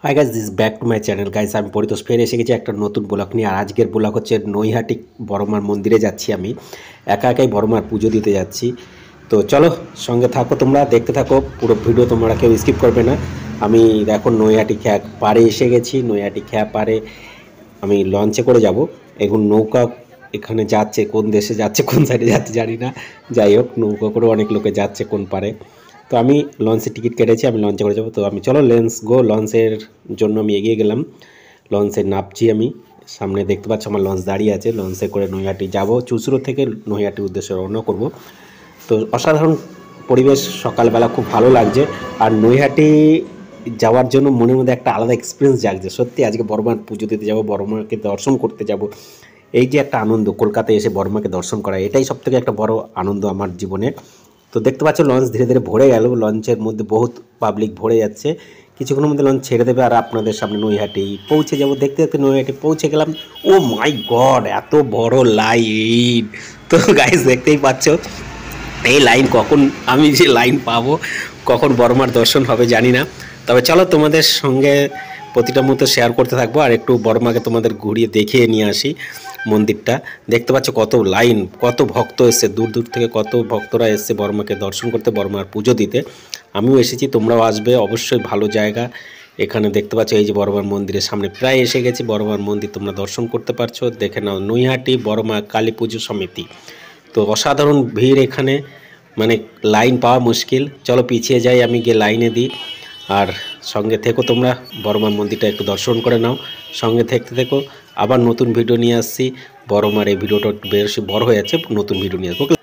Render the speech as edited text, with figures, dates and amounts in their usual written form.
Hi guys, this back to my channel guys. আমি পরিতোষ ফের এসে গেছি একটা নতুন ব্লগ নিয়ে। আর আজকের ব্লগ হচ্ছে নৈহাটি বড়মার মন্দিরে যাচ্ছি আমি। একা একাই বড়মার পুজো দিতে যাচ্ছি। তো চলো সঙ্গে থাকো, তোমরা দেখতে থাকো পুরো ভিডিও, তোমরা কেউ স্কিপ করবে না। আমি এখন নৈহাটি খ্যা পাড়ে এসে গেছি। নৈহাটি খ্যা পাড়ে আমি লঞ্চে করে যাব। এখন নৌকা এখানে যাচ্ছে, কোন দেশে যাচ্ছে কোন সাইডে যাচ্ছে জানি না। যাই হোক, নৌকা করে অনেক লোকে যাচ্ছে কোন পারে। তো আমি লঞ্চের টিকিট কেটেছি, আমি লঞ্চে করে যাবো। তো আমি চলো লেন্স গো, লঞ্চের জন্য আমি এগিয়ে গেলাম। লঞ্চে নামছি আমি। সামনে দেখতে পাচ্ছ আমার লঞ্চ দাঁড়িয়ে আছে। লঞ্চে করে নৈহাটি যাব, চুঁচুড়ো থেকে নৈহাটির উদ্দেশ্যে রওনা করব। তো অসাধারণ পরিবেশ, সকালবেলা খুব ভালো লাগছে। আর নৈহাটি যাওয়ার জন্য মনের মধ্যে একটা আলাদা এক্সপিরিয়েন্স জাগছে। সত্যি আজকে বড়মার পুজো দিতে যাব, বড়মাকে দর্শন করতে যাব। এই যে একটা আনন্দ, কলকাতায় এসে বড়মাকে দর্শন করা, এটাই সবথেকে একটা বড় আনন্দ আমার জীবনে। তো দেখতে পাচ্ছ লঞ্চ ধীরে ধীরে ভরে গেল। লঞ্চের মধ্যে বহুত পাবলিক ভরে যাচ্ছে। কিছুক্ষণের মধ্যে লঞ্চ ছেড়ে দেবে আর আপনাদের সামনে নৈহাটি পৌঁছে যাব। দেখতে দেখতে নৈহাটি পৌঁছে গেলাম। ও মাই গড, এত বড় লাইন! তো গাইস দেখতেই পাচ্ছ এই লাইন, কখন আমি যে লাইন পাবো, কখন বড়মার দর্শন হবে জানি না। তবে চলো তোমাদের সঙ্গে প্রতিটা মুহূর্ত শেয়ার করতে থাকবো আর একটু বড়মাকে তোমাদের ঘুরিয়ে দেখিয়ে নিয়ে আসি মন্দিরটা। দেখতে পাচ্ছ কত লাইন, কত ভক্ত এসছে, দূর দূর থেকে কত ভক্তরা এসছে বড়মাকে দর্শন করতে, বড়মার পুজো দিতে। আমিও এসেছি, তোমরাও আসবে, অবশ্যই ভালো জায়গা। এখানে দেখতে পাচ্ছ এই যে বড়মার মন্দিরের সামনে প্রায় এসে গেছি। বড়মার মন্দির তোমরা দর্শন করতে পারছো, দেখে নাও। নৈহাটি বড়মা কালী পুজো সমিতি। তো অসাধারণ ভিড় এখানে, মানে লাইন পাওয়া মুশকিল। চলো পিছিয়ে যাই, আমি গিয়ে লাইনে দিই। আর সঙ্গে থেকো তোমরা, বড়মার মন্দিরটা একটু দর্শন করে নাও। সঙ্গে থাকতে থেকো, আবার নতুন ভিডিও নিয়ে আসছি। বড়মার এই ভিডিওটা একটু বেশি বড় হয়ে যাচ্ছে, নতুন ভিডিও নিয়ে আসবো।